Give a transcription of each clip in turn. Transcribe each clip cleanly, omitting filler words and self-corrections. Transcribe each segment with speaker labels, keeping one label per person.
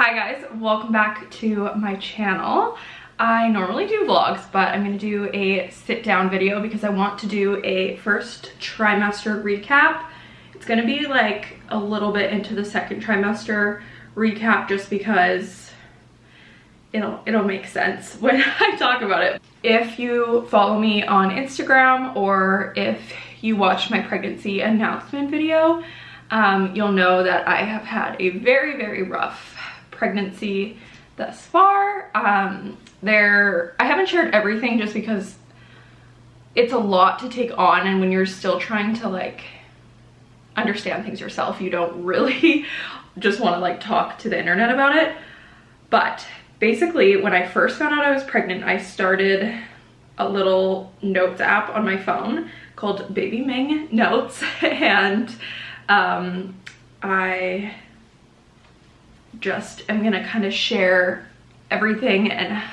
Speaker 1: Hi guys, welcome back to my channel. I normally do vlogs, but I'm gonna do a sit down video because I want to do a first trimester recap. It's gonna be like a little bit into the second trimester recap just because it'll make sense when I talk about it. If you follow me on Instagram or if you watch my pregnancy announcement video, you'll know that I have had a very rough pregnancy thus far. I haven't shared everything just because it's a lot to take on, and when you're still trying to like understand things yourself, you don't really just want to like talk to the internet about it. But basically, when I first found out I was pregnant, I started a little notes app on my phone called Baby Ming Notes, and I just am gonna kind of share everything and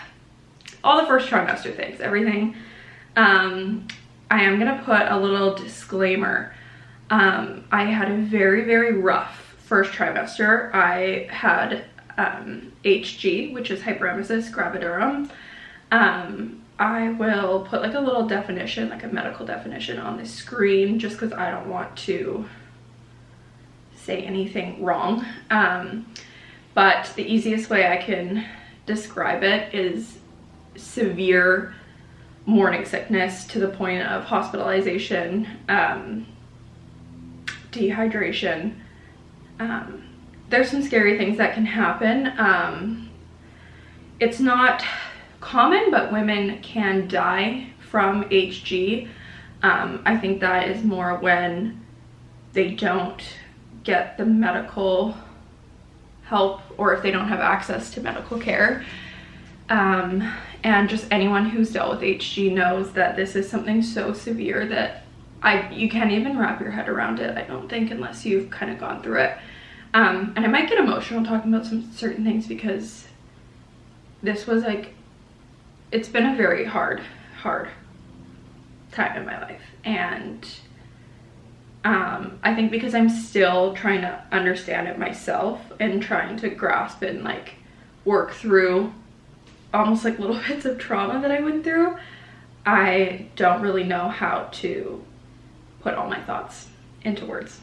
Speaker 1: all the first trimester things, everything. I am gonna put a little disclaimer. I had a very rough first trimester. I had HG, which is hyperemesis, gravidarum. I will put like a little definition, like a medical definition on the screen just because I don't want to say anything wrong. But the easiest way I can describe it is severe morning sickness to the point of hospitalization, dehydration. There's some scary things that can happen. It's not common, but women can die from HG. I think that is more when they don't get the medical help or if they don't have access to medical care. And just anyone who's dealt with HG knows that this is something so severe that you can't even wrap your head around it, I don't think, unless you've kind of gone through it. And I might get emotional talking about some certain things because this was like, it's been a very hard time in my life. And I think because I'm still trying to understand it myself and trying to grasp it and like work through almost like little bits of trauma that I went through, I don't really know how to put all my thoughts into words.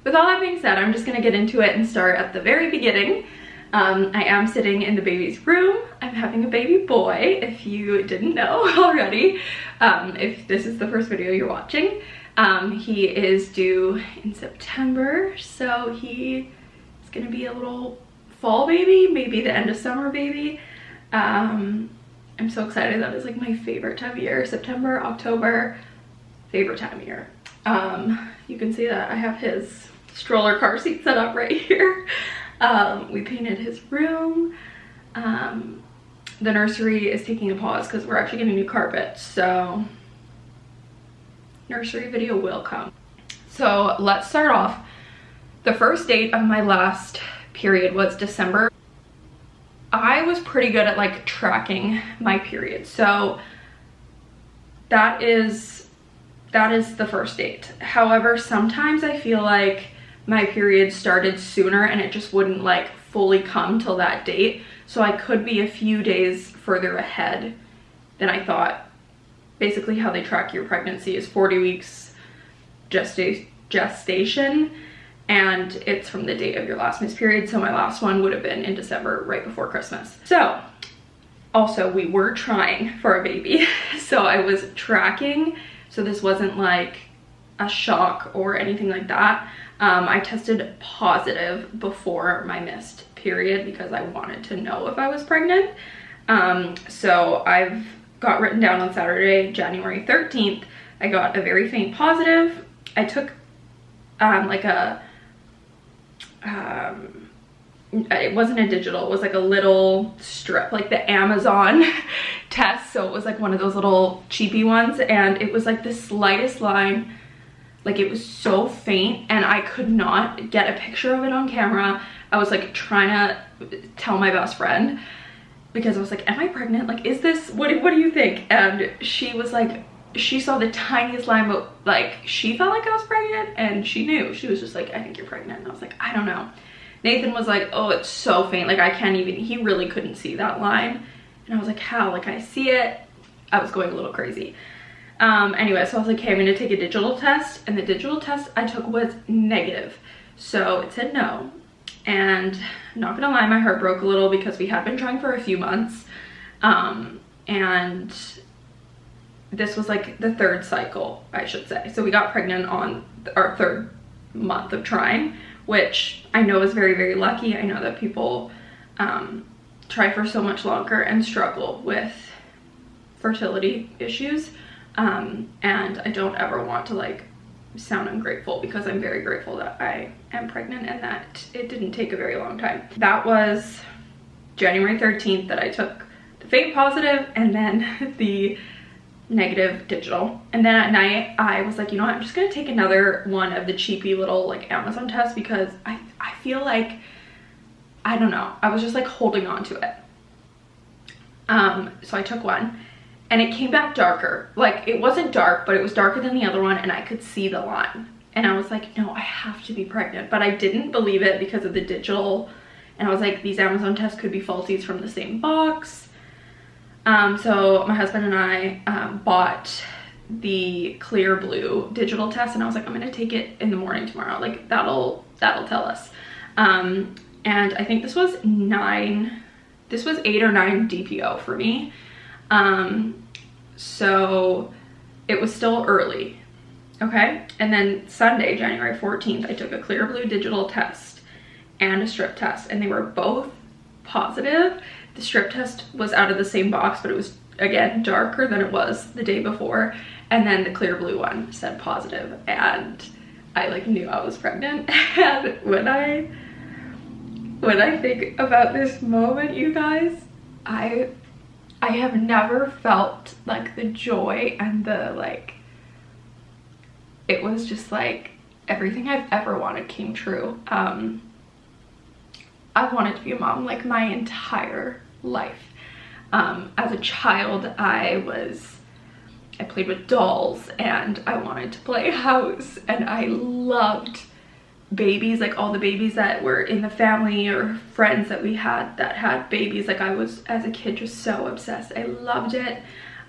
Speaker 1: With all that being said, I'm just gonna get into it and start at the very beginning. I am sitting in the baby's room. I'm having a baby boy, if you didn't know already, if this is the first video you're watching. He is due in September, so he is gonna be a little fall baby, maybe the end of summer baby. I'm so excited. That is like my favorite time of year. September, October, favorite time of year. You can see that I have his stroller car seat set up right here. We painted his room. The nursery is taking a pause because we're actually getting new carpet, so nursery video will come. So let's start off. The first date of my last period was December. I was pretty good at like tracking my period, so that is the first date. However, sometimes I feel like my period started sooner and it just wouldn't like fully come till that date, so I could be a few days further ahead than I thought. Basically how they track your pregnancy is 40 weeks gestation, and it's from the date of your last missed period. So my last one would have been in December, right before Christmas. So also we were trying for a baby, so I was tracking, so this wasn't like a shock or anything like that. I tested positive before my missed period because I wanted to know if I was pregnant. So I've got written down on Saturday, January 13th, I got a very faint positive. I took like a, it wasn't a digital, it was like a little strip, like the Amazon test. So it was like one of those little cheapy ones, and it was like the slightest line. Like it was so faint and I could not get a picture of it on camera. I was like trying to tell my best friend because I was like, am I pregnant? Like, is this, what do you think? And she was like, she saw the tiniest line, but like she felt like I was pregnant and she knew. She was just like, I think you're pregnant. And I was like, I don't know. Nathan was like, oh, it's so faint, like I can't even, he really couldn't see that line. And I was like, how? Like I see it. I was going a little crazy. Anyway, so I was like, okay, I'm gonna take a digital test, and the digital test I took was negative. So it said no, and not gonna lie, my heart broke a little because we had been trying for a few months, and this was like the third cycle, I should say. So we got pregnant on our third month of trying, which I know is very, very lucky. I know that people try for so much longer and struggle with fertility issues, and I don't ever want to like sound ungrateful, because I'm very grateful that I am pregnant and that it didn't take a very long time. That was January 13th that I took the fake positive and then the negative digital. And then at night I was like, you know what, I'm just gonna take another one of the cheapy little like Amazon tests, because I feel like, I don't know, I was just like holding on to it. So I took one, and it came back darker. Like it wasn't dark, but it was darker than the other one, and I could see the line. And I was like, no, I have to be pregnant. But I didn't believe it because of the digital. And I was like, these Amazon tests could be falsies from the same box. So my husband and I bought the clear blue digital test, and I was like, I'm gonna take it in the morning tomorrow. Like that'll tell us. And I think this was 8 or 9 DPO for me. So it was still early. Okay. And then Sunday, January 14th, I took a clear blue digital test and a strip test, and they were both positive. The strip test was out of the same box, but it was again darker than it was the day before. And then the clear blue one said positive, and I like knew I was pregnant. And when I think about this moment, you guys, I have never felt like the joy and the like, it was just like everything I've ever wanted came true. I wanted to be a mom like my entire life. As a child, I played with dolls, and I wanted to play house, and I loved babies, like all the babies that were in the family or friends that we had that had babies. Like I was, as a kid, just so obsessed. I loved it.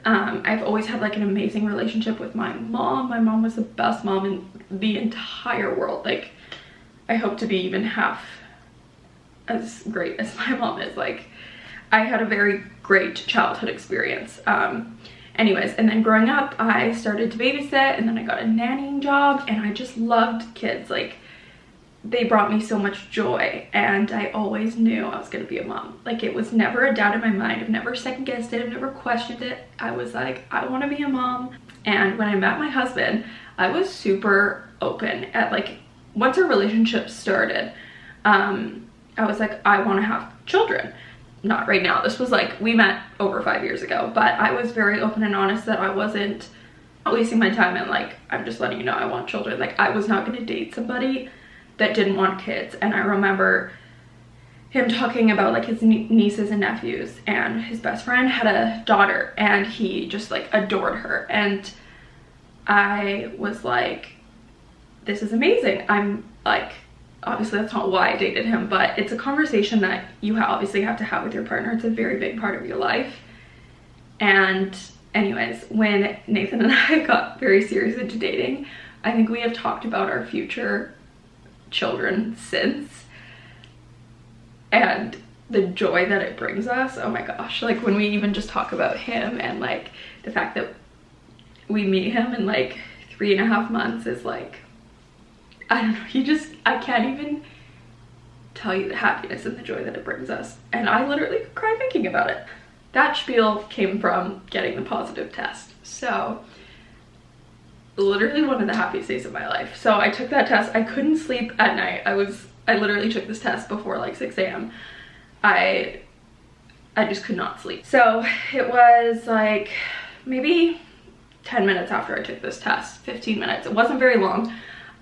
Speaker 1: I've always had like an amazing relationship with my mom. My mom was the best mom in the entire world. Like I hope to be even half as great as my mom is. Like I had a very great childhood experience. Anyways, and then growing up, I started to babysit, and then I got a nannying job, and I just loved kids. Like they brought me so much joy, and I always knew I was gonna be a mom. Like it was never a doubt in my mind. I've never second guessed it. I've never questioned it. I was like, I want to be a mom. And when I met my husband, I was super open. At like, once our relationship started, I was like, I want to have children. Not right now. This was like, we met over 5 years ago, but I was very open and honest that I wasn't wasting my time, and like, I'm just letting you know I want children. Like I was not going to date somebody that didn't want kids. And I remember him talking about like his nieces and nephews, and his best friend had a daughter, and he just like adored her. And I was like, this is amazing. I'm like, obviously that's not why I dated him, but it's a conversation that you obviously have to have with your partner. It's a very big part of your life. And anyways, when Nathan and I got very serious into dating, I think we have talked about our future children since, and the joy that it brings us, oh my gosh. Like when we even just talk about him, and like the fact that we meet him in like 3.5 months is like, I don't know, I can't even tell you the happiness and the joy that it brings us. And I literally cry thinking about it. That spiel came from getting the positive test. So literally one of the happiest days of my life. So I took that test. I couldn't sleep at night. I literally took this test before like 6 a.m. I just could not sleep. So it was like maybe 10 minutes after I took this test, 15 minutes. It wasn't very long.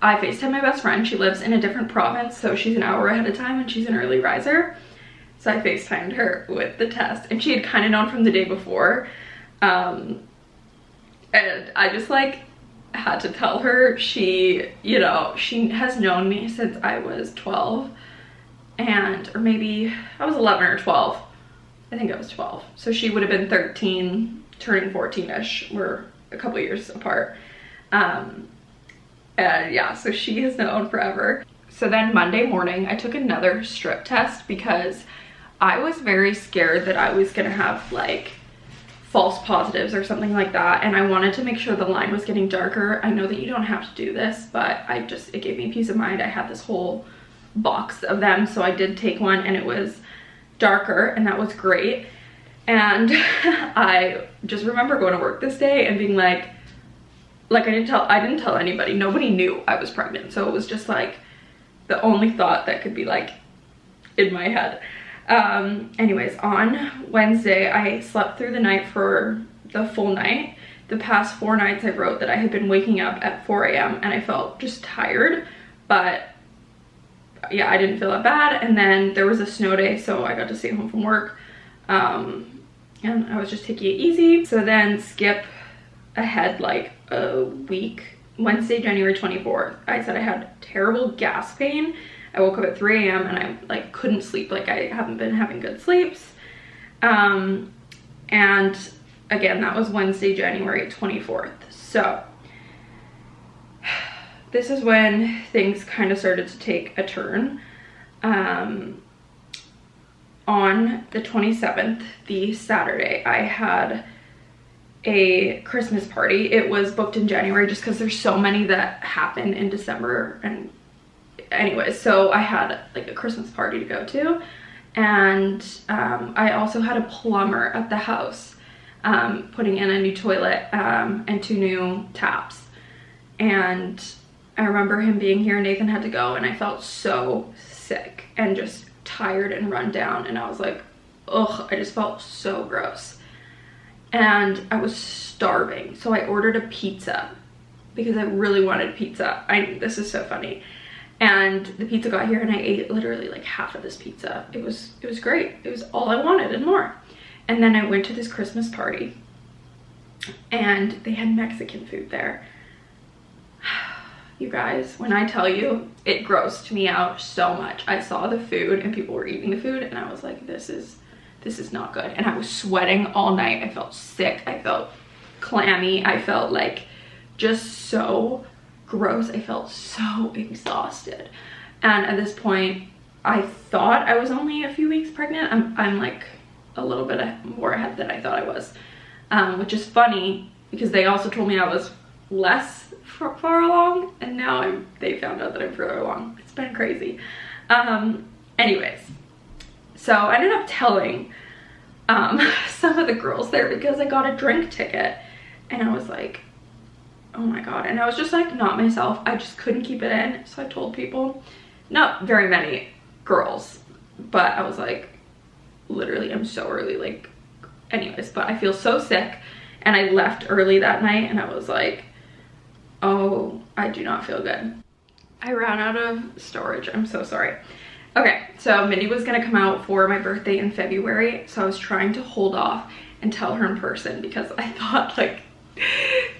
Speaker 1: I FaceTimed my best friend. She lives in a different province, so she's an hour ahead of time, and she's an early riser. So I FaceTimed her with the test, and she had kind of known from the day before. And I just like had to tell her. She, you know, she has known me since I was 12, and, or maybe I was 11 or 12. I think I was 12. So she would have been 13, turning 14-ish. We're a couple years apart. And yeah, so she has known forever. So then Monday morning, I took another strip test because I was very scared that I was gonna have like false positives or something like that, and I wanted to make sure the line was getting darker. I know that you don't have to do this, but it gave me peace of mind. I had this whole box of them, so I did take one and it was darker, and that was great. And I just remember going to work this day and being like I didn't tell anybody. Nobody knew I was pregnant, so it was just like the only thought that could be like in my head. Anyways, on Wednesday, I slept through the night for the full night. The past 4 nights I wrote that I had been waking up at 4 a.m. and I felt just tired, but yeah, I didn't feel that bad. And then there was a snow day, so I got to stay home from work, and I was just taking it easy. So then skip ahead like a week, Wednesday, January 24th, I said I had terrible gas pain. I woke up at 3 a.m. and I like couldn't sleep. Like I haven't been having good sleeps. And again, that was Wednesday, January 24th. So this is when things kind of started to take a turn. On the 27th, the Saturday, I had a Christmas party. It was booked in January just because there's so many that happen in December. And anyways, so I had like a Christmas party to go to, and I also had a plumber at the house putting in a new toilet and 2 new taps. And I remember him being here, Nathan had to go, and I felt so sick and just tired and run down, and I was like, ugh, I just felt so gross. And I was starving, so I ordered a pizza because I really wanted pizza. This is so funny. And the pizza got here and I ate literally like half of this pizza. It was great. It was all I wanted and more. And then I went to this Christmas party and they had Mexican food there. You guys, when I tell you, it grossed me out so much. I saw the food and people were eating the food and I was like, this is not good. And I was sweating all night. I felt sick. I felt clammy. I felt like just so gross. I felt so exhausted. And at this point, I thought I was only a few weeks pregnant. I'm like a little bit more ahead than I thought I was, which is funny because they also told me I was less far along, and now they found out that I'm further along. It's been crazy. Anyways, so I ended up telling some of the girls there because I got a drink ticket, and I was like, oh my god. And I was just like not myself. I just couldn't keep it in, so I told people. Not very many girls, but I was like, literally, I'm so early, like, anyways. But I feel so sick, and I left early that night, and I was like, oh, I do not feel good. I ran out of storage. I'm so sorry. Okay, so Mindy was gonna come out for my birthday in February, so I was trying to hold off and tell her in person because I thought like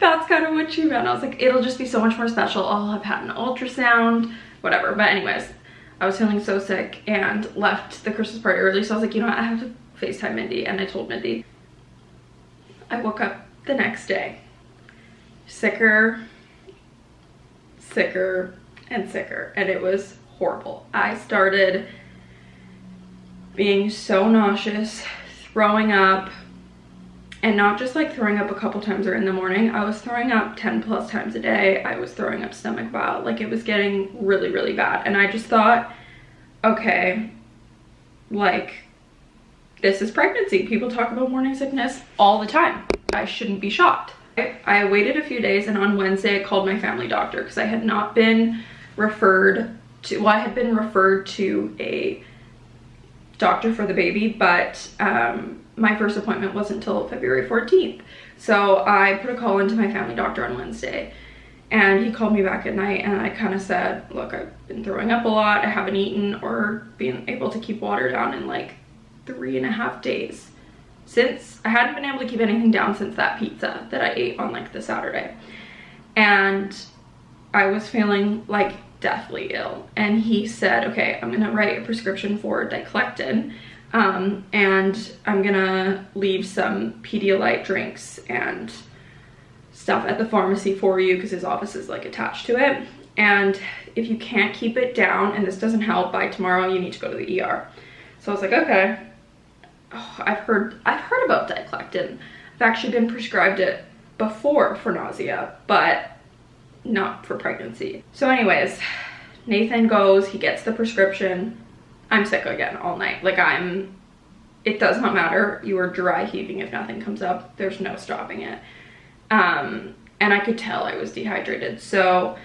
Speaker 1: that's kind of what she meant. I was like, it'll just be so much more special. I'll have had an ultrasound, whatever. But anyways, I was feeling so sick and left the Christmas party early, so I was like, you know what, I have to FaceTime Mindy, and I told Mindy. I woke up the next day, sicker, and sicker, and it was horrible. I started being so nauseous, throwing up, and not just like throwing up a couple times or in the morning. I was throwing up 10 plus times a day. I was throwing up stomach bile. Like it was getting really, really bad. And I just thought, okay, like this is pregnancy. People talk about morning sickness all the time. I shouldn't be shocked. I waited a few days, and on Wednesday I called my family doctor because I had not been referred to, well, I had been referred to a doctor for the baby, but my first appointment wasn't until February 14th. So I put a call into my family doctor on Wednesday, and he called me back at night, and I kind of said, look, I've been throwing up a lot. I haven't eaten or been able to keep water down in like 3.5 days. Since I hadn't been able to keep anything down since that pizza that I ate on like the Saturday. And I was feeling like deathly ill. And he said, okay, I'm gonna write a prescription for diclectin, and I'm gonna leave some Pedialyte drinks and stuff at the pharmacy for you, because his office is like attached to it. And if you can't keep it down and this doesn't help by tomorrow, you need to go to the ER. So I was like, okay. Oh, I've heard about diclectin. I've actually been prescribed it before for nausea, but not for pregnancy. So anyways, Nathan goes, he gets the prescription. I'm sick again all night. Like it does not matter. You are dry heaving if nothing comes up. There's no stopping it. And I could tell I was dehydrated. So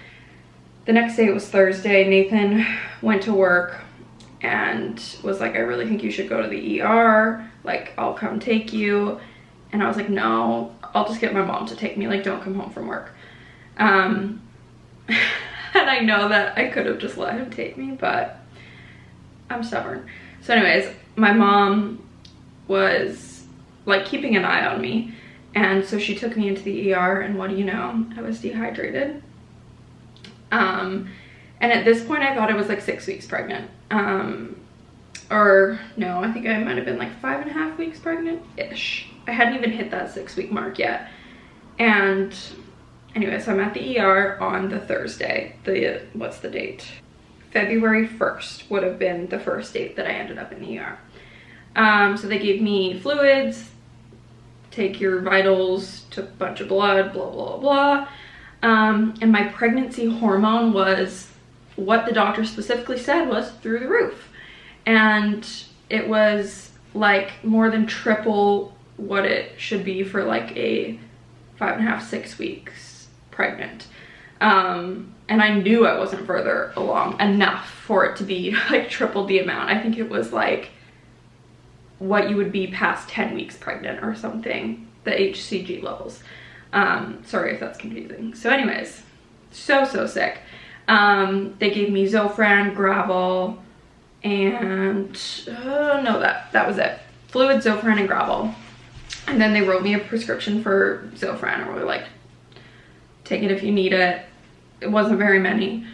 Speaker 1: the next day, it was Thursday, Nathan went to work and was like, I really think you should go to the ER. Like, I'll come take you. And I was like, no, I'll just get my mom to take me. Like, don't come home from work. And I know that I could have just let him take me, but I'm stubborn. So anyways, my mom was like keeping an eye on me. And so she took me into the ER, and what do you know? I was dehydrated. And at this point I thought I was like 6 weeks pregnant. Or no, I think I might have been like 5.5 weeks pregnant-ish. I hadn't even hit that 6 week mark yet. And anyway, so I'm at the ER on the Thursday. What's the date? February 1st would have been the first date that I ended up in the ER. So they gave me fluids, take your vitals, took a bunch of blood, blah, blah, blah. And my pregnancy hormone was, what the doctor specifically said was, through the roof. And it was like more than triple what it should be for like a 5.5, 6 weeks pregnant. And I knew I wasn't further along enough for it to be like triple the amount. I think it was like what you would be past 10 weeks pregnant or something, the HCG levels. Sorry if that's confusing. So anyways, so sick. They gave me Zofran, Gravol, and no, that was it. Fluid, Zofran, and Gravol. And then they wrote me a prescription for Zofran, or were like, take it if you need it. It wasn't very many.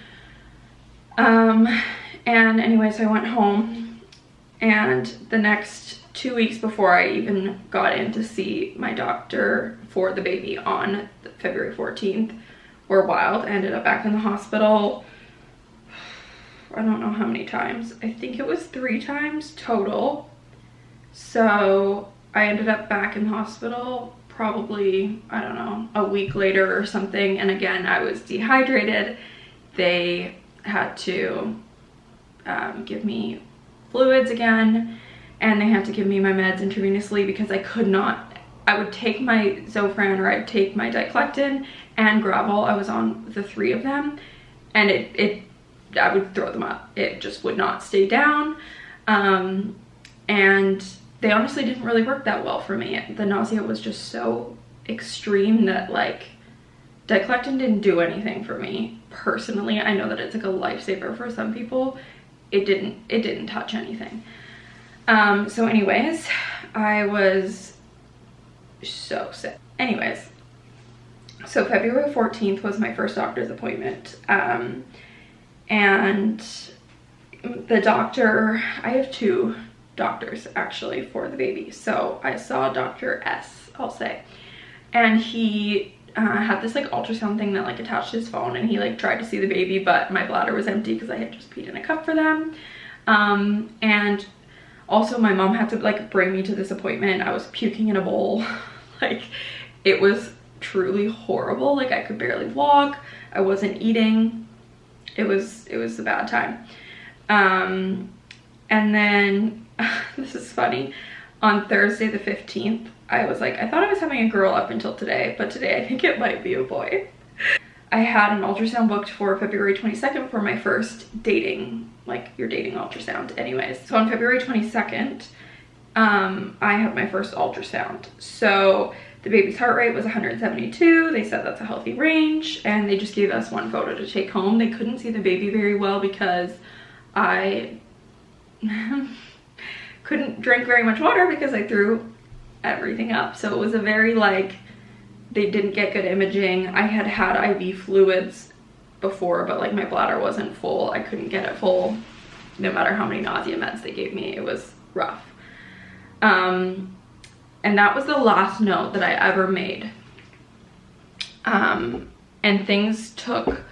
Speaker 1: And anyways, I went home, and the next 2 weeks before I even got in to see my doctor for the baby on February 14th were wild. I ended up back in the hospital, I don't know how many times. I think it was 3 times total. So I ended up back in the hospital probably, I don't know, a week later or something. And again, I was dehydrated. They had to give me fluids again, and they had to give me my meds intravenously because I could not. I would take my Zofran, or I'd take my diclectin and Gravol. I was on the 3 of them, and I would throw them up. It just would not stay down. And they honestly didn't really work that well for me. The nausea was just so extreme that like diclectin didn't do anything for me personally. I know that it's like a lifesaver for some people. It didn't touch anything. So anyways, I was so sick. Anyways, so February 14th was my first doctor's appointment. And the doctor, I have 2 doctors actually for the baby. So I saw Dr. S, I'll say, and he had this like ultrasound thing that like attached to his phone, and he like tried to see the baby, but my bladder was empty because I had just peed in a cup for them. And also my mom had to like bring me to this appointment. I was puking in a bowl. Like, it was truly horrible. Like, I could barely walk. I wasn't eating. It was a bad time. And then this is funny, on Thursday the 15th, I was like, I thought I was having a girl up until today, but today I think it might be a boy. I had an ultrasound booked for February 22nd for my first dating, like your dating ultrasound anyways. So on February 22nd, I had my first ultrasound. So the baby's heart rate was 172. They said that's a healthy range, and they just gave us 1 photo to take home. They couldn't see the baby very well because I couldn't drink very much water because I threw everything up. So it was a very like, they didn't get good imaging. I had IV fluids before, but like my bladder wasn't full. I couldn't get it full no matter how many nausea meds they gave me. It was rough. And that was the last note that I ever made. And things took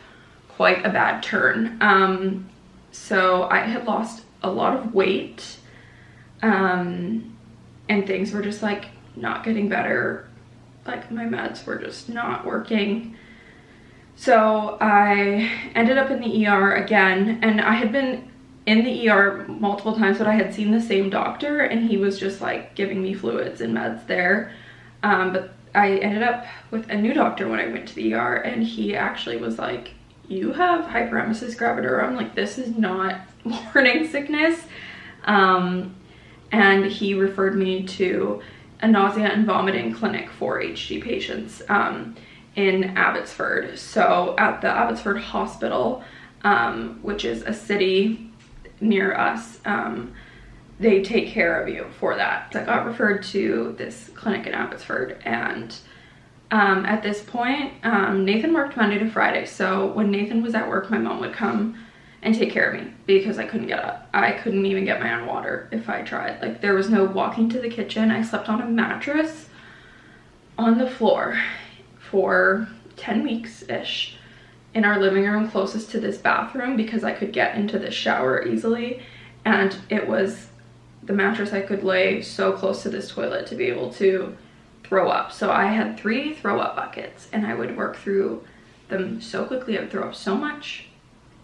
Speaker 1: quite a bad turn. So I had lost a lot of weight, and things were just like not getting better. Like my meds were just not working. So I ended up in the ER again, and I had been in the ER multiple times, but I had seen the same doctor, and he was just like giving me fluids and meds there. But I ended up with a new doctor when I went to the ER, and he actually was like, you have hyperemesis gravidarum, like this is not morning sickness. And he referred me to a nausea and vomiting clinic for HD patients in Abbotsford. So at the Abbotsford Hospital, which is a city near us, they take care of you for that. So I got referred to this clinic in Abbotsford, and at this point, Nathan worked Monday to Friday. So when Nathan was at work, my mom would come and take care of me because I couldn't get up. I couldn't even get my own water if I tried. Like there was no walking to the kitchen. I slept on a mattress on the floor for 10 weeks-ish in our living room closest to this bathroom because I could get into the shower easily. And it was the mattress I could lay so close to this toilet to be able to throw up. So I had 3 throw up buckets, and I would work through them so quickly. I would throw up so much.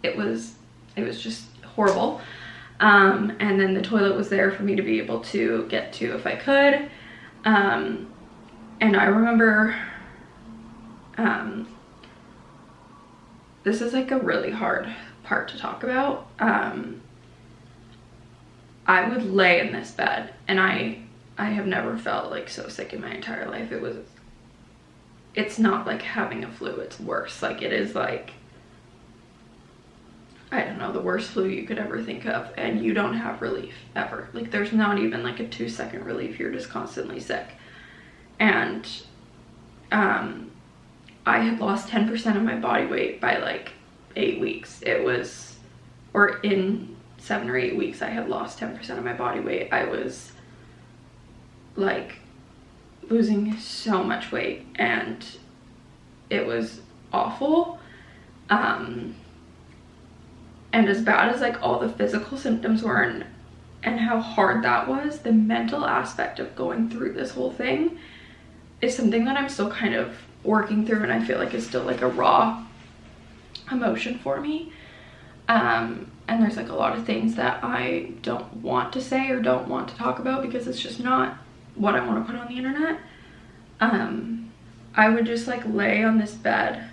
Speaker 1: It was just horrible. And then the toilet was there for me to be able to get to if I could. And I remember, this is like a really hard part to talk about. I would lay in this bed, and I have never felt like so sick in my entire life. It's not like having a flu, it's worse. Like it is like, I don't know, the worst flu you could ever think of, and you don't have relief ever. Like there's not even like a 2-second relief. You're just constantly sick. And I had lost 10% of my body weight by like 8 weeks. Or in 7 or 8 weeks, I had lost 10% of my body weight. I was like losing so much weight, and it was awful. And as bad as like all the physical symptoms were and how hard that was, the mental aspect of going through this whole thing is something that I'm still kind of working through, and I feel like it's still like a raw emotion for me. And there's like a lot of things that I don't want to say or don't want to talk about because it's just not what I want to put on the internet. I would just like lay on this bed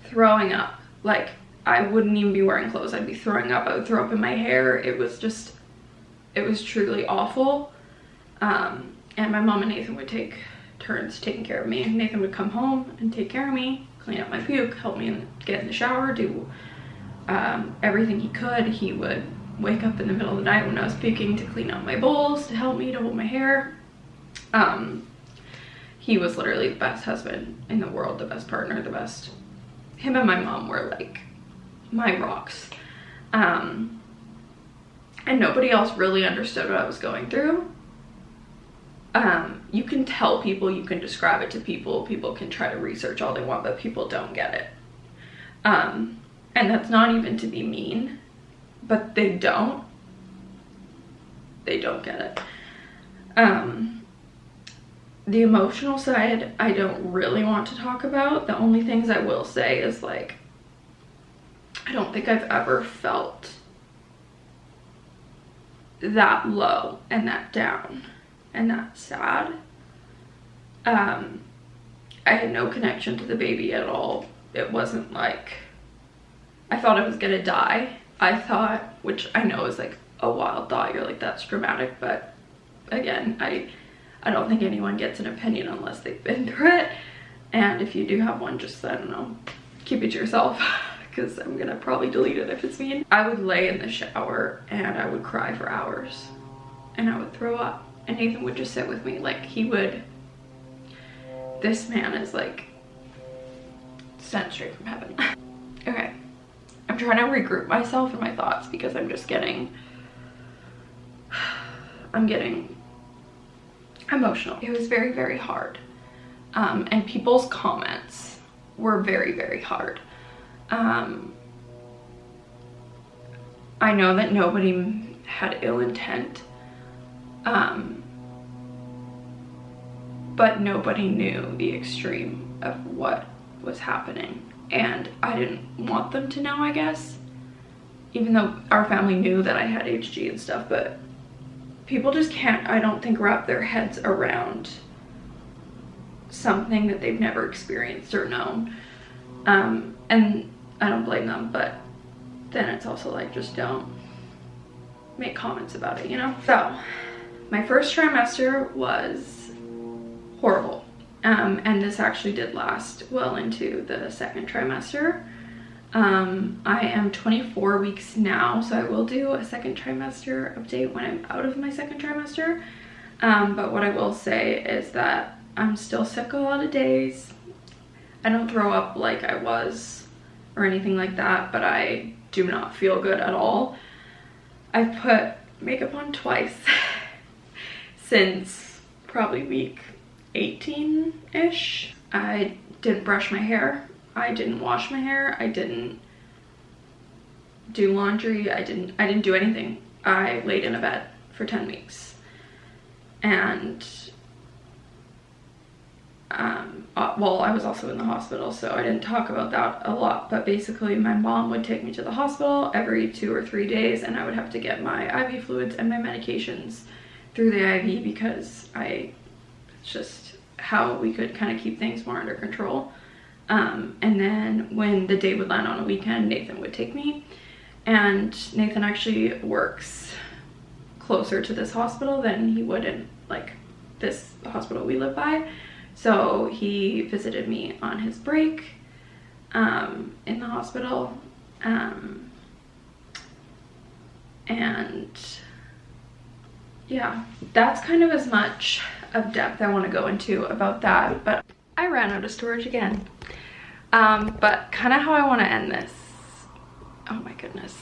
Speaker 1: throwing up. Like I wouldn't even be wearing clothes. I'd be throwing up. I would throw up in my hair. It was truly awful. And my mom and Nathan would take turns taking care of me. Nathan would come home and take care of me, clean up my puke, help me get in the shower, do everything he could. He would wake up in the middle of the night when I was puking to clean up my bowls, to help me, to hold my hair. He was literally the best husband in the world, the best partner, the best. Him and my mom were like my rocks. And nobody else really understood what I was going through. You can tell people, you can describe it to people, people can try to research all they want, but people don't get it. And that's not even to be mean, but they don't get it. The emotional side, I don't really want to talk about. The only things I will say is like, I don't think I've ever felt that low and that down and that sad. I had no connection to the baby at all. It wasn't like, I thought I was gonna die. I thought, which I know is like a wild thought, you're like, that's dramatic, but again, I don't think anyone gets an opinion unless they've been through it. And if you do have one, just, I don't know, keep it to yourself, because I'm gonna probably delete it if it's mean. I would lay in the shower and I would cry for hours and I would throw up, and Nathan would just sit with me. Like this man is like sent straight from heaven. trying to regroup myself and my thoughts because I'm getting emotional. It was very, very hard. And people's comments were very, very hard. I know that nobody had ill intent, but nobody knew the extreme of what was happening. And I didn't want them to know, I guess, even though our family knew that I had HG and stuff, but people just can't, I don't think, wrap their heads around something that they've never experienced or known. And I don't blame them, but then it's also like, just don't make comments about it, you know? So my first trimester was horrible. And this actually did last well into the second trimester. I am 24 weeks now, so I will do a second trimester update when I'm out of my second trimester. But what I will say is that I'm still sick a lot of days. I don't throw up like I was or anything like that, but I do not feel good at all. I've put makeup on twice since probably week 18-ish. I didn't brush my hair. I didn't wash my hair. I didn't do laundry. I didn't do anything. I laid in a bed for 10 weeks. And well, I was also in the hospital, so I didn't talk about that a lot, but basically my mom would take me to the hospital every 2 or 3 days, and I would have to get my IV fluids and my medications through the IV because it's just how we could kind of keep things more under control. And then when the day would land on a weekend, Nathan would take me, and Nathan actually works closer to this hospital than he would in like this hospital we live by. So he visited me on his break in the hospital, and yeah, that's kind of as much of depth I want to go into about that, but I ran out of storage again. But kind of how I want to end this, oh my goodness,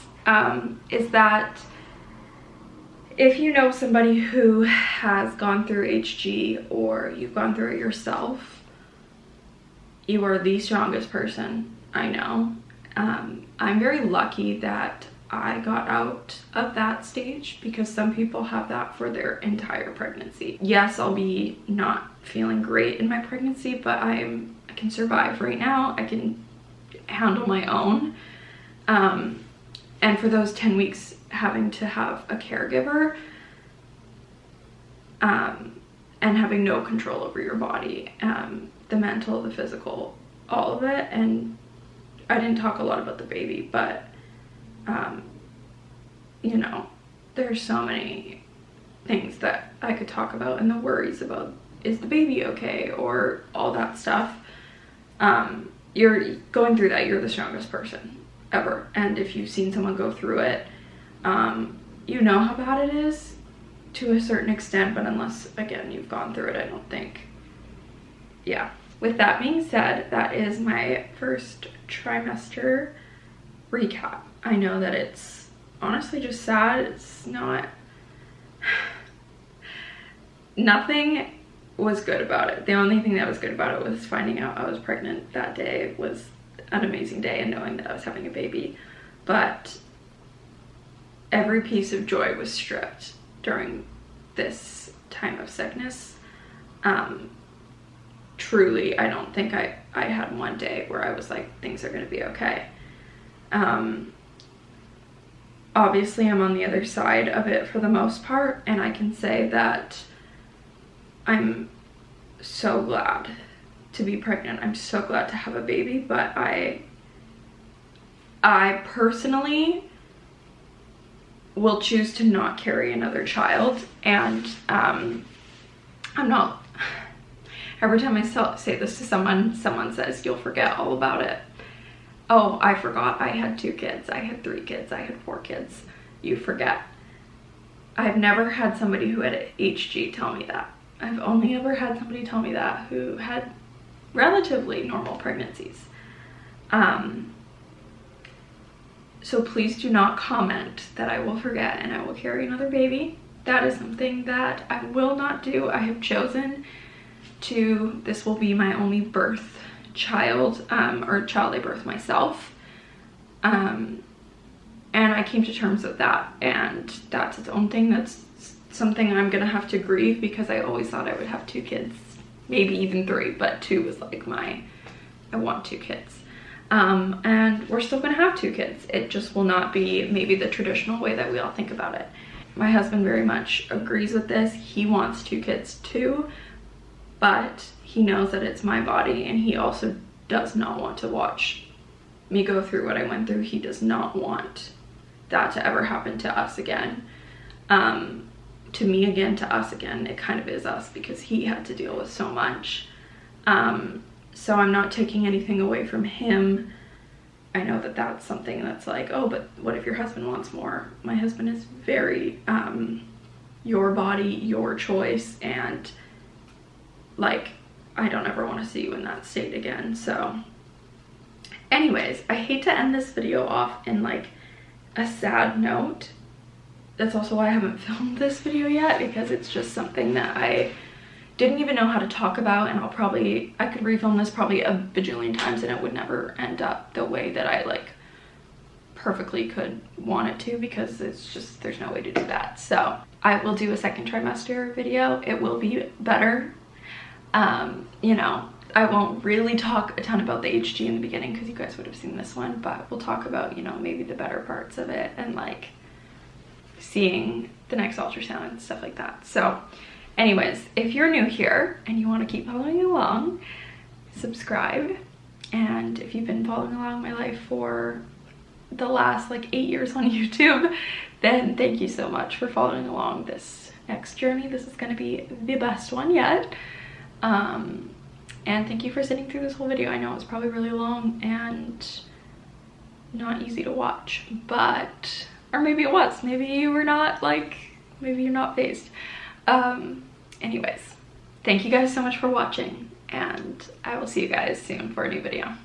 Speaker 1: is that if you know somebody who has gone through HG or you've gone through it yourself, you are the strongest person I know. I'm very lucky that I got out of that stage because some people have that for their entire pregnancy. Yes, I'll be not feeling great in my pregnancy, but I can survive right now. I can handle my own. And for those 10 weeks having to have a caregiver and having no control over your body, the mental, the physical, all of it. And I didn't talk a lot about the baby, but you know, there's so many things that I could talk about, and the worries about, is the baby okay, or all that stuff. You're going through that, you're the strongest person ever. And if you've seen someone go through it, you know how bad it is to a certain extent, but unless, again, you've gone through it, I don't think. Yeah. With that being said, that is my first trimester recap. I know that it's honestly just sad. It's not, nothing was good about it. The only thing that was good about it was finding out I was pregnant that day. Was an amazing day, and knowing that I was having a baby. But every piece of joy was stripped during this time of sickness. Truly, I don't think I had one day where I was like, things are going to be okay. Obviously, I'm on the other side of it for the most part, and I can say that I'm so glad to be pregnant. I'm so glad to have a baby, but I personally will choose to not carry another child. And I'm not, every time I say this to someone says, you'll forget all about it. Oh, I forgot I had 2 kids, I had 3 kids, I had 4 kids. You forget. I've never had somebody who had HG tell me that. I've only ever had somebody tell me that who had relatively normal pregnancies. So please do not comment that I will forget and I will carry another baby. That is something that I will not do. I have chosen to, this will be my only birth child, or child I birthed myself. And I came to terms with that, and that's its own thing. That's something I'm gonna have to grieve, because I always thought I would have 2 kids, maybe even 3, but 2 was like I want 2 kids. And we're still gonna have 2 kids. It just will not be maybe the traditional way that we all think about it. My husband very much agrees with this. He wants 2 kids too, but he knows that it's my body, and he also does not want to watch me go through what I went through. He does not want that to ever happen to us again. To me again, to us again. It kind of is us, because he had to deal with so much. So I'm not taking anything away from him. I know that that's something that's like, oh, but what if your husband wants more? My husband is very, your body, your choice, and like, I don't ever want to see you in that state again. So anyways, I hate to end this video off in like a sad note. That's also why I haven't filmed this video yet, because it's just something that I didn't even know how to talk about, and I could refilm this probably a bajillion times and it would never end up the way that I like perfectly could want it to, because it's just, there's no way to do that. So I will do a 2nd trimester video. It will be better. You know, I won't really talk a ton about the HG in the beginning, because you guys would have seen this one, but we'll talk about, you know, maybe the better parts of it, and like seeing the next ultrasound and stuff like that. So anyways, if you're new here and you want to keep following along, subscribe. And if you've been following along my life for the last like 8 years on YouTube, then thank you so much for following along this next journey. This is going to be the best one yet. And thank you for sitting through this whole video. I know it's probably really long and not easy to watch, but, or maybe it was. Maybe you were not like, maybe you're not phased. Anyways, thank you guys so much for watching, and I will see you guys soon for a new video.